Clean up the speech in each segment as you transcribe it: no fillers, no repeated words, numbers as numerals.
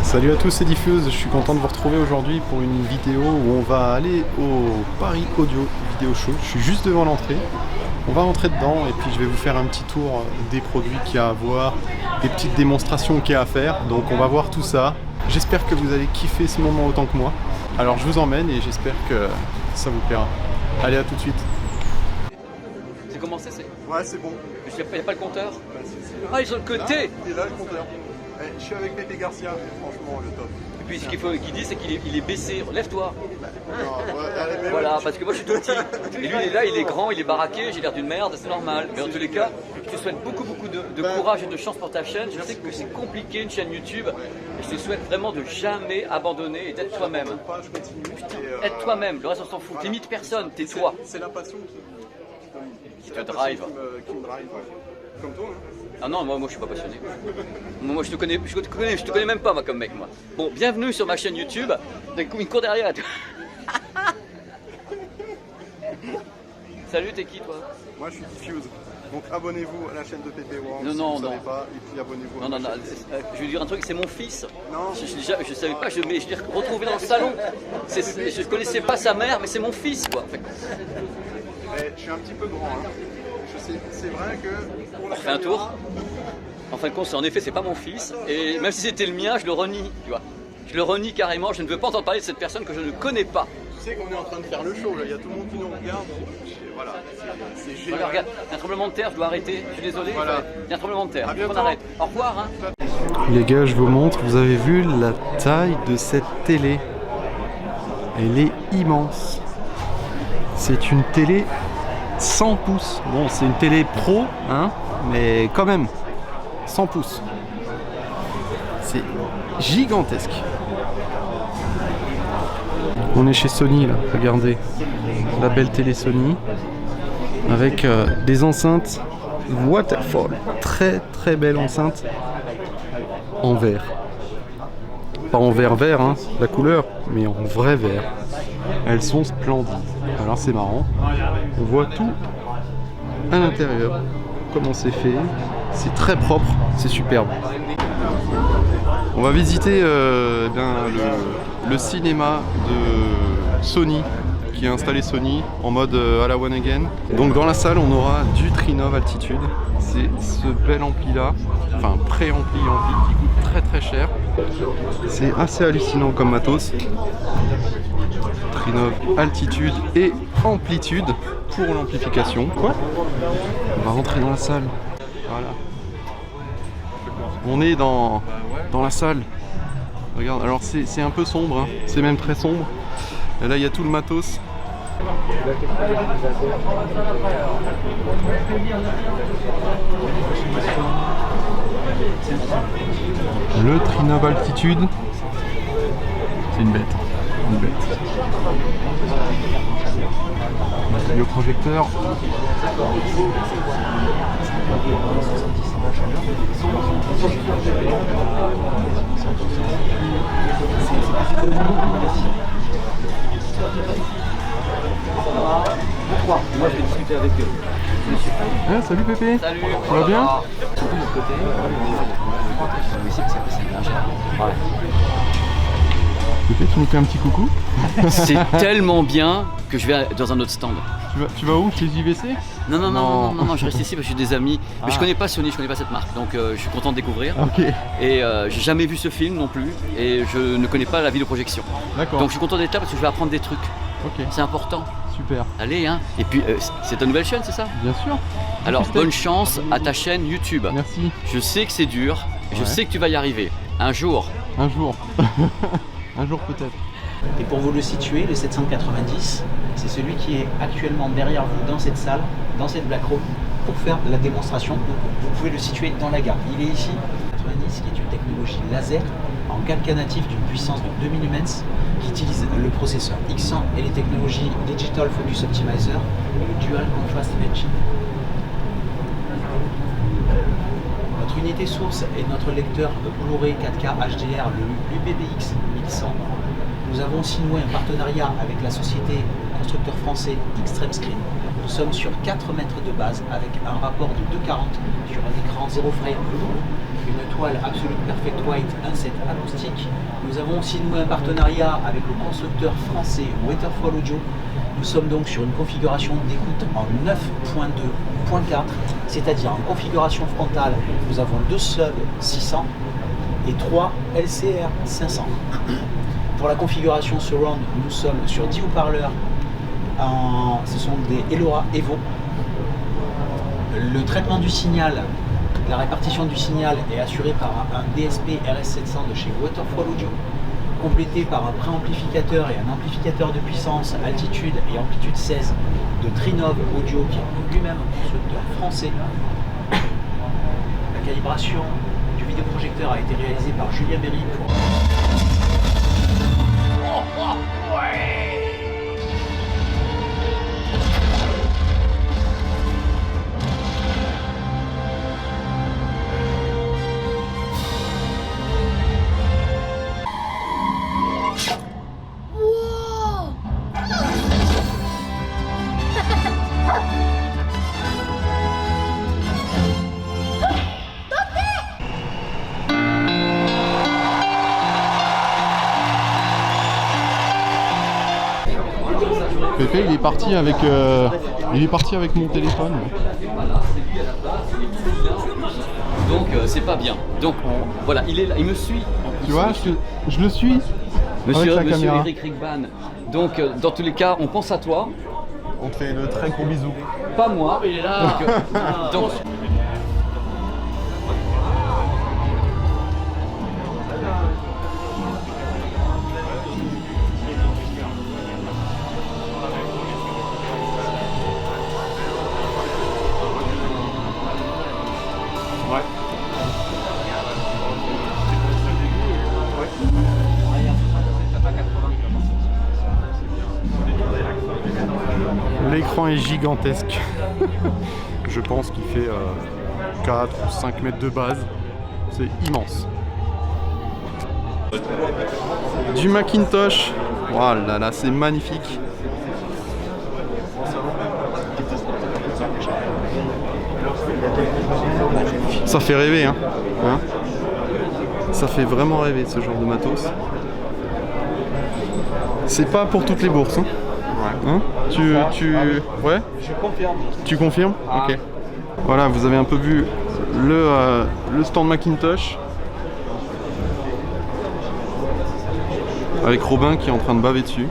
Salut à tous, c'est Diffuse, je suis content de vous retrouver aujourd'hui pour une vidéo où on va aller au Paris Audio Video Show. Je suis juste devant l'entrée, on va rentrer dedans et puis je vais vous faire un petit tour des produits qu'il y a à voir, des petites démonstrations qu'il y a à faire, donc on va voir tout ça. J'espère que vous allez kiffer ce moment autant que moi. Alors je vous emmène et j'espère que ça vous plaira. Allez, à tout de suite. C'est commencé, c'est... Ouais, c'est bon. Il n'y a pas le compteur? Bah, Ah, ils sont de côté. Et là le compteur. Je suis avec Pépé Garcia, franchement le top. Et puis ce qu'il dit, c'est qu'il est baissé. Lève-toi. Ouais, Voilà, parce que moi je suis tout petit. Et lui il est là, il est grand, il est baraqué, j'ai l'air d'une merde, c'est normal. Mais en tous les cas, je te souhaite beaucoup de courage et de chance pour ta chaîne. Je sais que c'est compliqué une chaîne YouTube. Et je te souhaite vraiment de jamais abandonner et d'être toi-même. Putain, être toi-même, le reste on s'en fout. T'imites personne, t'es toi. C'est la passion Qui te drive. qui me drive, ouais. Comme toi, hein. Ah non, moi je suis pas passionné. Moi je te connais même pas moi comme mec moi. Bon, bienvenue sur ma chaîne YouTube. Une cour derrière. Salut, t'es qui toi? Moi je suis Diffuse. Donc abonnez-vous à la chaîne de Pépé Worms Non, si non, vous non. savez pas, et puis abonnez-vous. Non, je vais dire un truc, c'est mon fils. Non. Je savais pas, je l'ai retrouvé dans le salon. Je connaissais pas sa mère, mais c'est mon fils quoi. Je suis un petit peu grand, hein. Je sais, c'est vrai que pour la On fait un tour. En fin de compte, en effet, c'est pas mon fils. Et même si c'était le mien, je le renie, tu vois. Je le renie carrément, je ne veux pas entendre parler de cette personne que je ne connais pas. Tu sais qu'on est en train de faire le show, là. Il y a tout le monde qui nous regarde. Voilà, c'est génial. Voilà, regarde, il y a un tremblement de terre, je dois arrêter. Je suis désolé, Voilà. il y a un tremblement de terre. À bientôt. On arrête. Au revoir. Hein. Les gars, je vous montre, vous avez vu la taille de cette télé. Elle est immense. C'est une télé 100 pouces. Bon, c'est une télé pro, hein, mais quand même, 100 pouces. C'est gigantesque. On est chez Sony, là, regardez. La belle télé Sony. Avec des enceintes Waterfall. Très très belle enceinte. En verre. Pas en verre, hein, la couleur, mais en vrai verre. Elles sont splendides. Alors c'est marrant. On voit tout à l'intérieur. Comment c'est fait. C'est très propre. C'est superbe. On va visiter le cinéma de Sony, qui a installé Sony en mode à la One Again. Donc dans la salle on aura du Trinov Altitude. C'est ce bel ampli là, enfin pré-ampli qui coûte très très cher. C'est assez hallucinant comme matos. Trinov Altitude et Amplitude pour l'amplification. Quoi ? On va rentrer dans la salle. Voilà. On est dans la salle. Regarde, alors c'est un peu sombre, hein. C'est même très sombre. Et là il y a tout le matos. Le Trinov Altitude. C'est une bête. Une bête. Le projecteur. Moi je vais discuter avec eux. Ah, salut Pépé. Salut. Ça va bien? Surtout de l'autre côté. Pépé, tu nous fais un petit coucou? C'est tellement bien que je vais dans un autre stand. Tu vas où? Chez JVC? Non, je reste ici parce que j'ai des amis. Mais je connais pas Sony, je connais pas cette marque. Donc je suis content de découvrir. Ok. Et j'ai jamais vu ce film non plus. Et je ne connais pas la vidéoprojection. D'accord. Donc je suis content d'être là parce que je vais apprendre des trucs. Ok. C'est important. Super. Allez, hein. Et puis c'est ta nouvelle chaîne, c'est ça? Bien sûr. Alors Christelle. bonne chance à ta chaîne YouTube. Merci. Je sais que c'est dur. Je sais que tu vas y arriver. Un jour. Un jour. Un jour peut-être. Et pour vous le situer, le 790, c'est celui qui est actuellement derrière vous dans cette salle, dans cette Black Room, pour faire la démonstration. Donc, vous pouvez le situer dans la gare. Il est ici, 90, qui est une technologie laser en galga natif d'une puissance de 2000 lumens, qui utilise le processeur X100 et les technologies Digital Focus Optimizer et le Dual Contrast Engine. Notre unité source est notre lecteur Blu-ray 4K HDR, l'UBBX 1100. Nous avons aussi noué un partenariat avec la société constructeur français Extreme Screen. Nous sommes sur 4 mètres de base avec un rapport de 2,40 sur un écran 0 frame, une toile absolue perfecto White, un set acoustique. Nous avons aussi noué un partenariat avec le constructeur français Waterfall Audio. Nous sommes donc sur une configuration d'écoute en 9.2.4, c'est-à-dire en configuration frontale, nous avons 2 subs 600 et 3 LCR 500. Pour la configuration surround, nous sommes sur 10 haut-parleurs, ce sont des Elora Evo. Le traitement du signal, la répartition du signal est assurée par un DSP RS700 de chez Waterfall Audio, complété par un préamplificateur et un amplificateur de puissance, altitude et amplitude 16 de Trinov Audio, qui est lui-même un constructeur français. La calibration du vidéoprojecteur a été réalisée par Julien Berry pour... Pépé, il est parti avec mon téléphone. Donc c'est pas bien. Donc voilà, il est là, il me suit. Tu vois, je le suis. Monsieur caméra. Eric Rigban. Donc dans tous les cas, on pense à toi. On te fait de très gros bisous. Pas moi. Il est là. Donc l'écran est gigantesque. Je pense qu'il fait 4 ou 5 mètres de base. C'est immense. Du Macintosh. Voilà, là, c'est magnifique. Ça fait rêver, hein. Ça fait vraiment rêver ce genre de matos. C'est pas pour toutes les bourses, hein. Hein? Ouais? Je confirme. Tu confirmes? Ok. Voilà, vous avez un peu vu le stand Macintosh. Avec Robin qui est en train de baver dessus.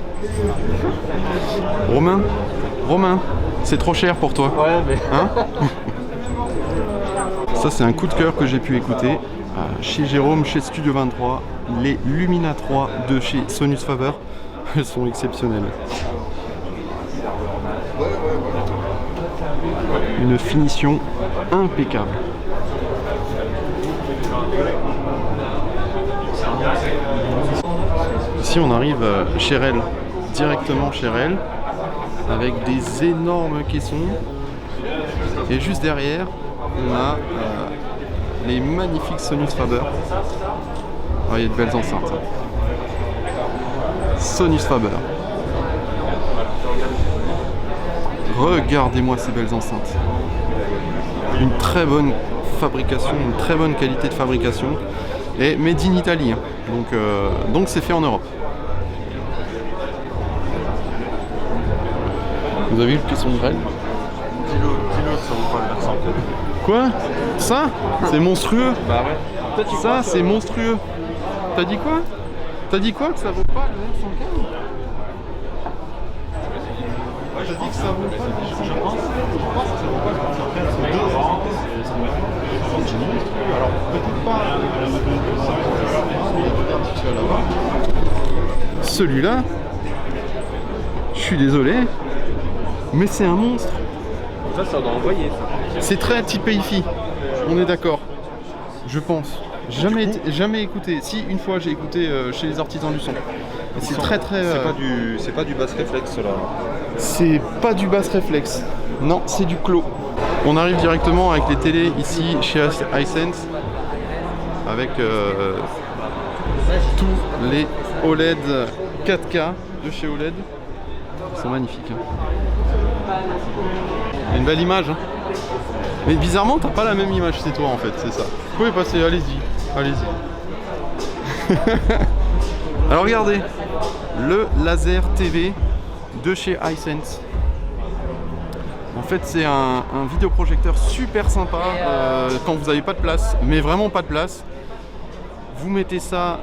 Romain, c'est trop cher pour toi. Ouais, mais... Hein? Ça, c'est un coup de cœur que j'ai pu écouter chez Jérôme, chez Studio 23. Les Lumina 3 de chez Sonus Faber. Elles sont exceptionnelles. Une finition impeccable. Ici on arrive chez elle, directement chez elle, avec des énormes caissons. Et juste derrière, on a les magnifiques Sonus Faber. Ah, il y a de belles enceintes. Sonus Faber. Regardez-moi ces belles enceintes. Une très bonne fabrication, une très bonne qualité de fabrication. Et made in Italy. Hein. Donc c'est fait en Europe. Vous avez vu le caisson de grêle? Dis-le, ça vaut pas le versant. Quoi? Ça? C'est monstrueux. Bah ouais. Ça, c'est monstrueux. T'as dit quoi? T'as dit quoi? Que ça vaut pas le 115? J'ai dit que ça vaut pas le... Je pense que ça vaut pas le 115. C'est 2 ans. Alors, peut-être pas... Celui-là, je suis désolé, mais c'est un monstre. Ça doit envoyer ça. C'est très type hi-fi, on est d'accord. Je pense. Jamais écouté. Si, une fois j'ai écouté chez les artisans du son. C'est très très... C'est pas du bass réflexe là. C'est pas du bass réflexe. Non, c'est du clos. On arrive directement avec les télés ici chez iSense. Avec tous les OLED 4K de chez OLED. Ils sont magnifiques. Hein. Une belle image. Hein. Mais bizarrement, t'as pas la même image, c'est toi en fait, c'est ça. Vous pouvez passer, allez-y. Allez-y. Alors regardez, le laser TV de chez Hisense. En fait, c'est un vidéoprojecteur super sympa quand vous n'avez pas de place, mais vraiment pas de place. Vous mettez ça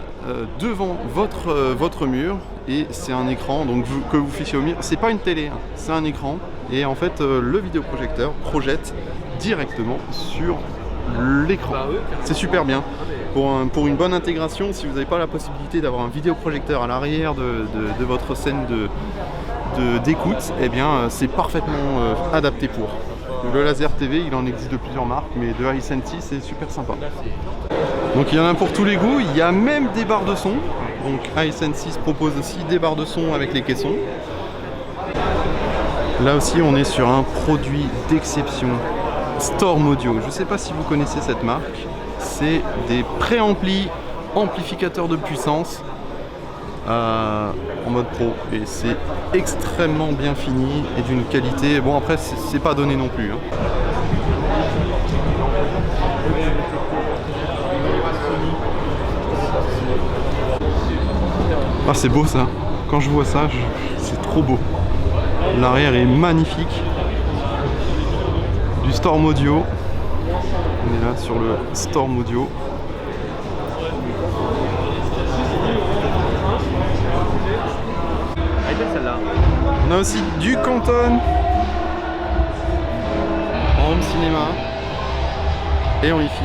devant votre mur et c'est un écran donc que vous fichez au mur. C'est pas une télé, hein, c'est un écran et en fait le vidéoprojecteur projette directement sur l'écran. C'est super bien. Pour une bonne intégration, si vous n'avez pas la possibilité d'avoir un vidéoprojecteur à l'arrière de votre scène d'écoute, eh bien c'est parfaitement adapté pour. Le laser TV, il en existe de plusieurs marques, mais de Hisense, c'est super sympa. Donc il y en a pour tous les goûts, il y a même des barres de son. Donc Hisense propose aussi des barres de son avec les caissons. Là aussi on est sur un produit d'exception, Storm Audio. Je ne sais pas si vous connaissez cette marque. C'est des préamplis, amplificateurs de puissance en mode pro. Et c'est extrêmement bien fini et d'une qualité... Bon après c'est pas donné non plus. Hein. Ah c'est beau ça, quand je vois ça, c'est trop beau. L'arrière est magnifique. Du Storm Audio. On est là sur le Storm Audio. On a aussi du Canton en home cinéma et en hi-fi.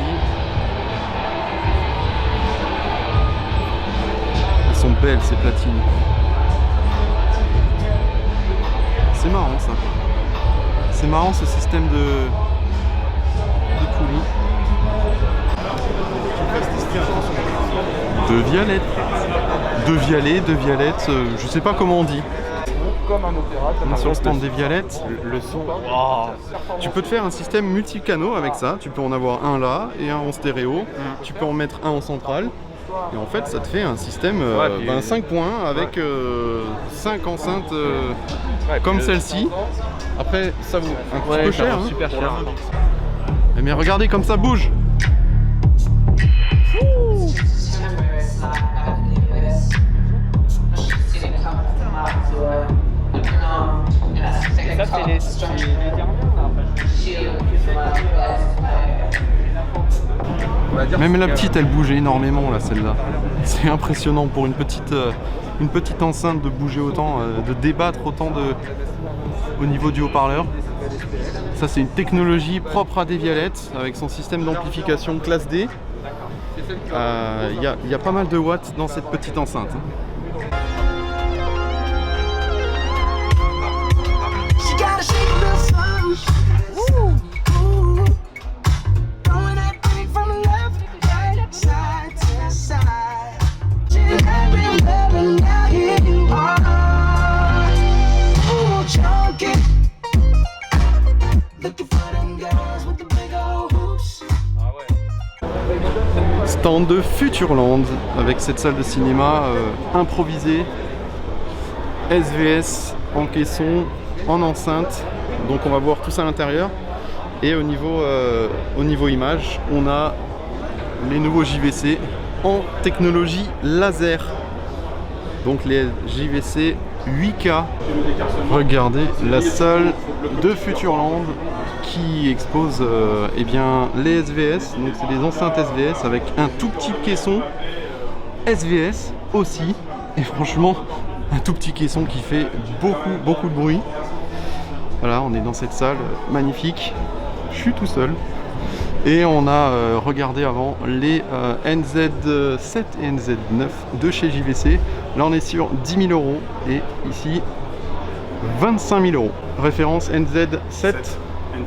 Elles sont belles ces platines. C'est marrant ça. C'est marrant ce système de poulie. De Vialette, je sais pas comment on dit. Comme un opéra, on est sur le stand des Vialettes. Le son. Oh. Tu peux te faire un système multi-canaux avec ça. Tu peux en avoir un là et un en stéréo. Tu peux en mettre un en centrale. Et en fait, ça te fait un système 5 points avec 5 enceintes comme celle-ci. Après, ça vaut un petit peu cher. Hein. Super cher. Mais regardez comme ça bouge. Ça, c'est les Même la petite, elle bouge énormément là, celle-là. C'est impressionnant pour une petite enceinte de bouger autant, de débattre autant au niveau du haut-parleur. Ça, c'est une technologie propre à des Vialettes avec son système d'amplification classe D. Il y a pas mal de watts dans cette petite enceinte. Stand de Futurland avec cette salle de cinéma improvisée, SVS en caisson, en enceinte, donc on va voir tout ça à l'intérieur. Et au niveau image, on a les nouveaux JVC en technologie laser, donc les JVC 8K. Regardez la salle de Futurland qui expose eh bien, les SVS, donc c'est des enceintes SVS avec un tout petit caisson SVS aussi, et franchement un tout petit caisson qui fait beaucoup de bruit. Voilà, on est dans cette salle magnifique, je suis tout seul. Et on a regardé avant les NZ7 et NZ9 de chez JVC. Là on est sur 10 000 € et ici 25 000 €. Référence NZ7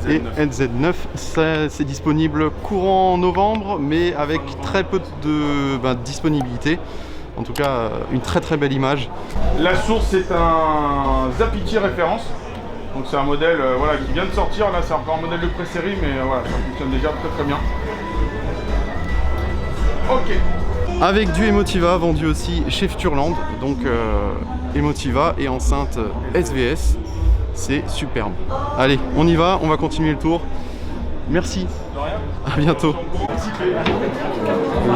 et NZ9, c'est disponible courant novembre mais avec très peu de disponibilité. En tout cas une très belle image. La source c'est un Zapiti référence. Donc c'est un modèle voilà, qui vient de sortir, là c'est encore un modèle de pré-série mais voilà, ça fonctionne déjà très bien. Ok. Avec du Emotiva vendu aussi chez Futurland, donc Emotiva et enceinte SVS, c'est superbe. Allez, on y va, on va continuer le tour. Merci, à bientôt.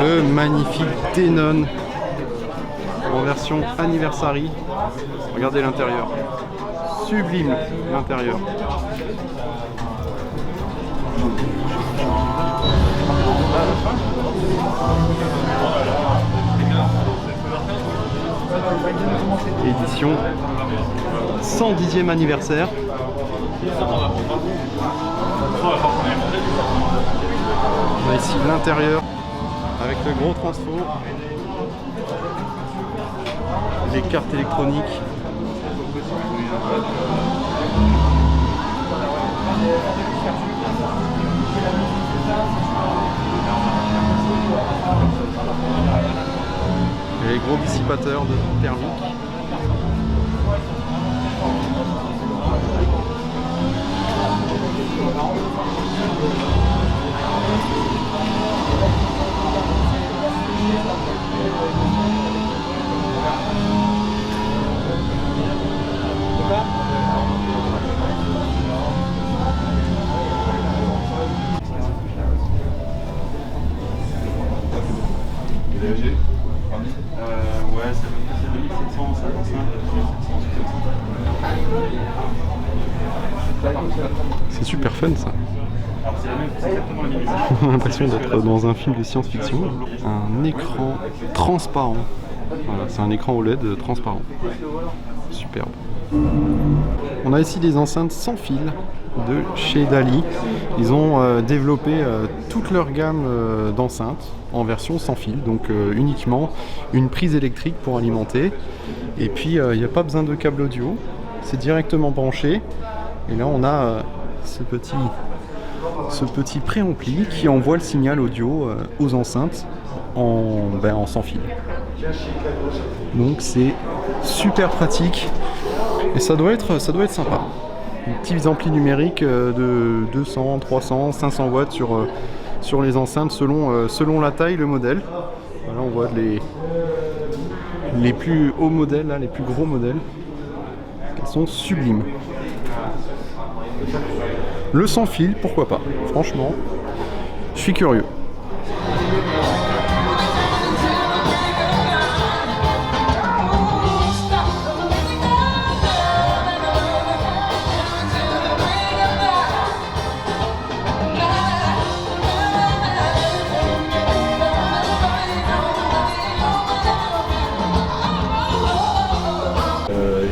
Le magnifique Denon en version Anniversary. Regardez l'intérieur. Sublime l'intérieur. Édition 110e anniversaire. On a ici l'intérieur avec le gros transfo, les cartes électroniques. Et les gros dissipateurs de thermique. Ouais, ça fait 1755. C'est super fun ça. On a l'impression d'être dans un film de science-fiction. Un écran transparent. Voilà, c'est un écran OLED transparent. Superbe. On a ici des enceintes sans fil de chez Dali. Ils ont développé toute leur gamme d'enceintes en version sans fil, donc uniquement une prise électrique pour alimenter. Et puis il n'y a pas besoin de câble audio, c'est directement branché. Et là on a ce petit préampli qui envoie le signal audio aux enceintes en sans fil. Donc c'est super pratique et ça doit être sympa. Des petits amplis numériques de 200, 300, 500 watts sur les enceintes selon la taille, le modèle. Voilà, on voit les plus hauts modèles, là, les plus gros modèles. Ils sont sublimes. Le sans fil, pourquoi pas. Franchement, je suis curieux.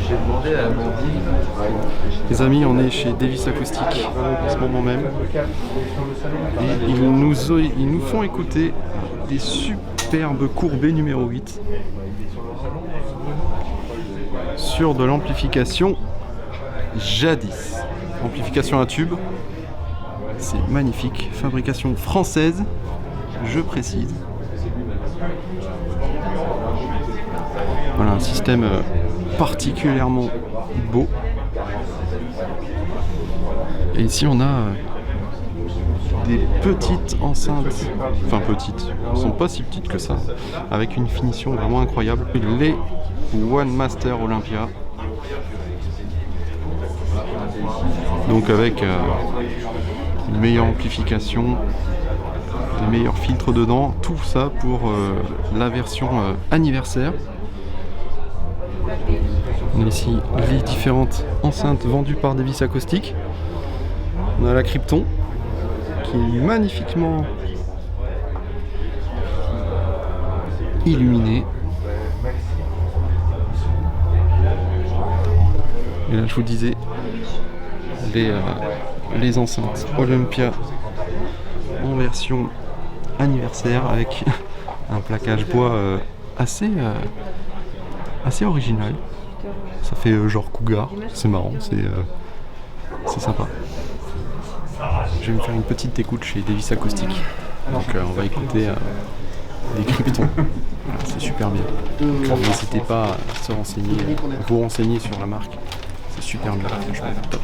J'ai demandé à Amandine. Les amis, on est chez Davis Acoustic en ce moment même. Et ils nous font écouter des superbes courbées numéro 8 sur de l'amplification Jadis. Amplification à tube. C'est magnifique. Fabrication française, je précise. Voilà, un système particulièrement beau. Et ici on a des petites enceintes, enfin petites, elles sont pas si petites que ça, avec une finition vraiment incroyable. Les One Master Olympia. Donc avec une meilleure amplification, des meilleurs filtres dedans, tout ça pour la version anniversaire. On a ici les différentes enceintes vendues par Davis Acoustic. On a la Krypton qui est magnifiquement illuminée. Et là je vous disais les enceintes Olympia en version anniversaire avec un plaquage bois assez original. Ça fait genre Cougar, c'est marrant, c'est sympa. Je vais me faire une petite écoute chez Davis Acoustic. Donc on va écouter des Krypton. Voilà, c'est super bien. N'hésitez pas à vous renseigner sur la marque. C'est super bien, franchement top.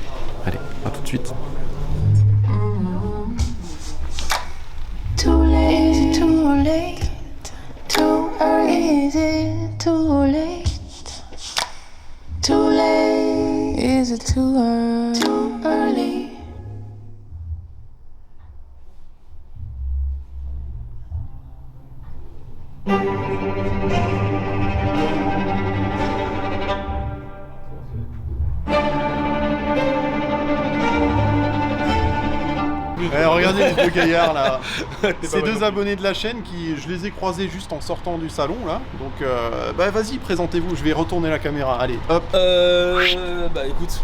Allez, à tout de suite. Too late, too late, too early, is it too late? Too late, is it too early? Too early. Regardez les deux gaillards là. C'est pas mal deux non abonnés de la chaîne qui, je les ai croisés juste en sortant du salon là. Donc vas-y, présentez-vous, je vais retourner la caméra. Allez, hop. Bah écoute,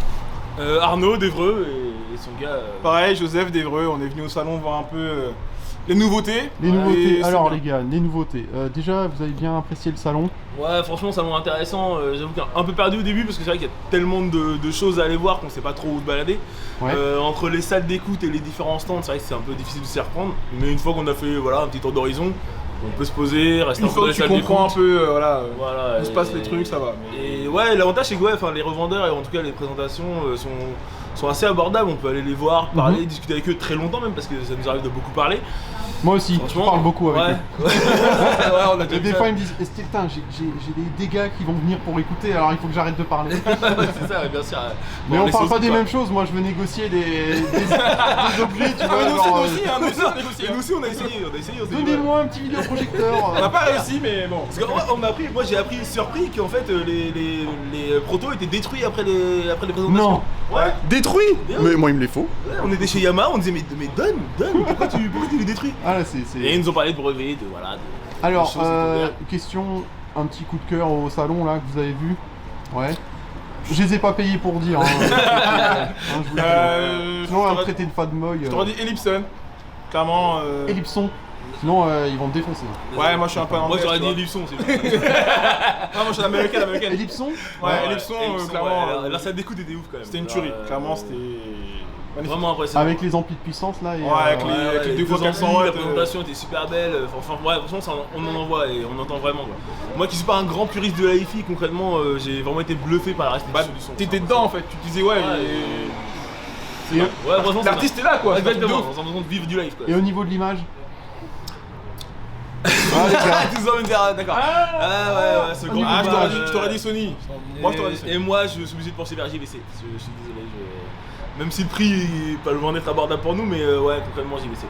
Arnaud d'Evreux et son gars. Pareil, Joseph d'Evreux, on est venu au salon voir un peu les nouveautés. Les nouveautés. Et Alors c'est les gars, les nouveautés. Déjà, vous avez bien apprécié le salon. Ouais, franchement, salon intéressant. J'avoue qu'un peu perdu au début parce que c'est vrai qu'il y a tellement de choses à aller voir qu'on sait pas trop où se balader. Ouais. Entre les salles d'écoute et les différents stands, c'est vrai que c'est un peu difficile de s'y reprendre. Mais une fois qu'on a fait un petit tour d'horizon, on peut se poser, rester une un peu fois dans que les tu salles comprends un d'écoute. peu, Voilà, où se passent les trucs, ça va. Et ouais, l'avantage c'est que les revendeurs et en tout cas les présentations sont assez abordables. On peut aller les voir, parler, discuter avec eux très longtemps même parce que ça nous arrive de beaucoup parler. Moi aussi, je Franchement, parle beaucoup avec ouais. eux. Ouais, on a Et déjà des fait fois ils me disent, putain, j'ai des gars qui vont venir pour écouter, alors il faut que j'arrête de parler. ça. Ouais, c'est ça, ouais, bien sûr. Mais Bon, on les parle sauces, pas des quoi. mêmes choses, moi je veux négocier des objets, tu vois. Nous genre, aussi, nous aussi, on a négocié. Et nous aussi on a essayé, on s'est dit, Donnez-moi un petit vidéoprojecteur. On n'a pas réussi, mais bon. Parce que moi j'ai appris surpris qu'en fait les protos étaient détruits après les présentations. Non. Ouais. Détruit. Mais Mais moi il me les faut. Ouais, on était chez Yamaha, on disait mais donne, pourquoi tu les détruis? Ah là Et ils nous ont parlé de brevets, de Alors, choses découvertes. question, un petit coup de cœur au salon là que vous avez vu. Ouais. Je les ai pas payés pour dire. Hein. Je vous le dis. Sinon, on va me traiter de fadmoy. Je t'aurais dit Ellipson. Clairement. Ellipson. Sinon, ils vont me défoncer. Ouais, moi je suis un peu Moi anglais, j'aurais tu dit vois. Ellipson, c'est Non, moi je suis américaine. Ellipson. Ouais, Ellipson, clairement. La salle d'écoute était ouf quand même. C'était une tuerie. Clairement, c'était. Magnifique. Vraiment impressionnant. Avec les amplis de puissance là. Et, Ouais, avec les deux fois 400 watts, la présentation était super belle. Enfin, ouais, franchement, on en envoie et on entend vraiment. Quoi. Moi qui suis pas un grand puriste de la hi-fi, concrètement, j'ai vraiment été bluffé par la restitution du son. T'étais dedans en fait, tu te disais ouais. Ouais, franchement, L'artiste est là quoi. Exactement, on a l'impression de vivre du live. Quoi. Et au niveau de l'image. Tous les hommes me dire, d'accord. Ouais, ce grand Ah, combat, je t'aurais dit Sony. Moi je t'aurais dit Sony. Et moi, je suis obligé de pencher vers JVC. Je suis désolé. Même si le prix est pas loin d'être abordable pour nous, mais ouais, concrètement JVC.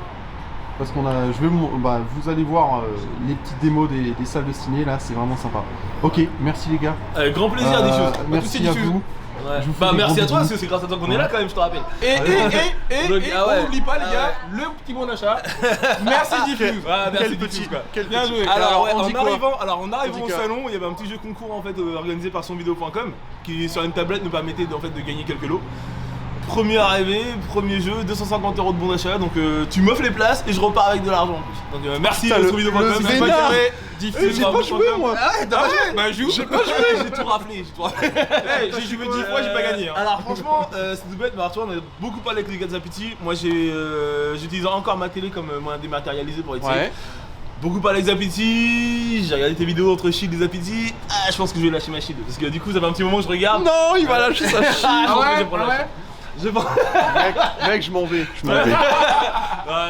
Parce qu'on a, vous allez voir les petites démos des salles de ciné là, c'est vraiment sympa. Ok, merci les gars. Avec grand plaisir, des choses. Merci à vous. Ouais. Je vous fais Bah des merci gros à toi, parce bisous. que c'est grâce à toi qu'on est là quand même, je te rappelle. Et Donc, on n'oublie pas les gars, le petit bon achat. Merci Diffuse. Ouais, merci Quel Diffuse, quoi. Bien joué. Alors, ouais, on dit quoi en arrivant dit au quoi salon, il y avait un petit jeu concours en fait organisé par sonvideo.com qui sur une tablette nous permettait en fait de gagner quelques lots. Premier arrivé, premier jeu, 250 € de bon d'achat, donc tu m'offres les places et je repars avec de l'argent en plus. Donc merci Putain, le sonvideo.com. vénard. Diffuse. J'ai pas joué moi. Ah ouais, t'as pas joué. Bah joue. J'ai pas joué, j'ai tout raflé. J'ai joué 10 fois, j'ai pas gagné. Alors franchement, c'est tout bête, mais alors, tu vois, on a beaucoup parlé avec les gars de Zapiti. Moi j'utilise encore ma télé comme moyen dématérialisé pour étudier. Ouais. Beaucoup parlé avec Zapiti, j'ai regardé tes vidéos entre Shield et Zapiti. Ah, je pense que je vais lâcher ma Shield parce que du coup ça fait un petit moment que je regarde. Non, il va lâcher sa chie. Ah, je pense que je vais ouais, prendre la ouais. Shield. Je pense. Mec, je m'en vais. Ouais,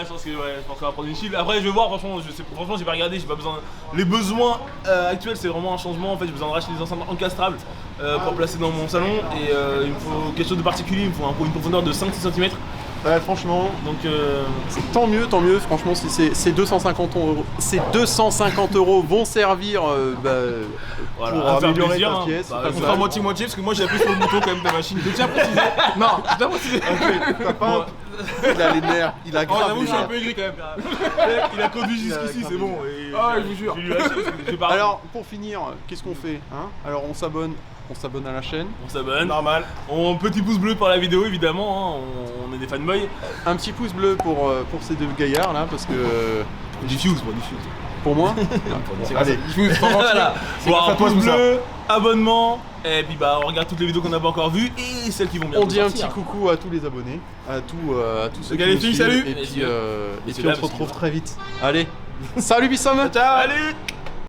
je pense qu'on va prendre une Shield. Après, je vais voir, franchement, j'ai pas regardé, j'ai pas besoin. Les besoins actuels, c'est vraiment un changement. En fait, j'ai besoin de racheter des enceintes encastrables pour placer dans mon salon. Et il me faut quelque chose de particulier, il me faut une profondeur de 5-6 cm. Ouais, franchement, Donc, tant mieux. Franchement, si ces 250 €, ces 250 € vont servir voilà, pour à faire améliorer plaisir, ta hein. pièce. Bah, pas on On ça. fera moitié-moitié parce que moi j'ai appuyé sur le bouton quand même de la machine. Je tiens à préciser. Non, je tiens à préciser. T'as pas. Il a les nerfs. Il a Oh, grave j'avoue, les je suis un nerfs. peu aigri quand même. il a conduit jusqu'ici, c'est bon. Et Ah, je vous jure. Je vais lui lâcher parce que j'ai pas. Alors, pour finir, qu'est-ce qu'on fait hein? Alors, on s'abonne à la chaîne. On s'abonne. Normal. Petit pouce bleu par la vidéo évidemment, hein. On est des fanboys. Un petit pouce bleu pour ces deux gaillards là, parce que Diffuse. pour moi. Allez. Diffuse, Voilà. C'est Bon, grâce à un toi, pouce tout ça. bleu, abonnement, et puis bah on regarde toutes les vidéos qu'on n'a pas encore vues et celles qui vont bien. On dit un petit coucou à tous les abonnés, à tous ceux Les gars, qui les nous filles, suivent, salut. Et puis Messieurs, on se dames, retrouve très vite. Allez, salut Bissam. Ciao. Allez.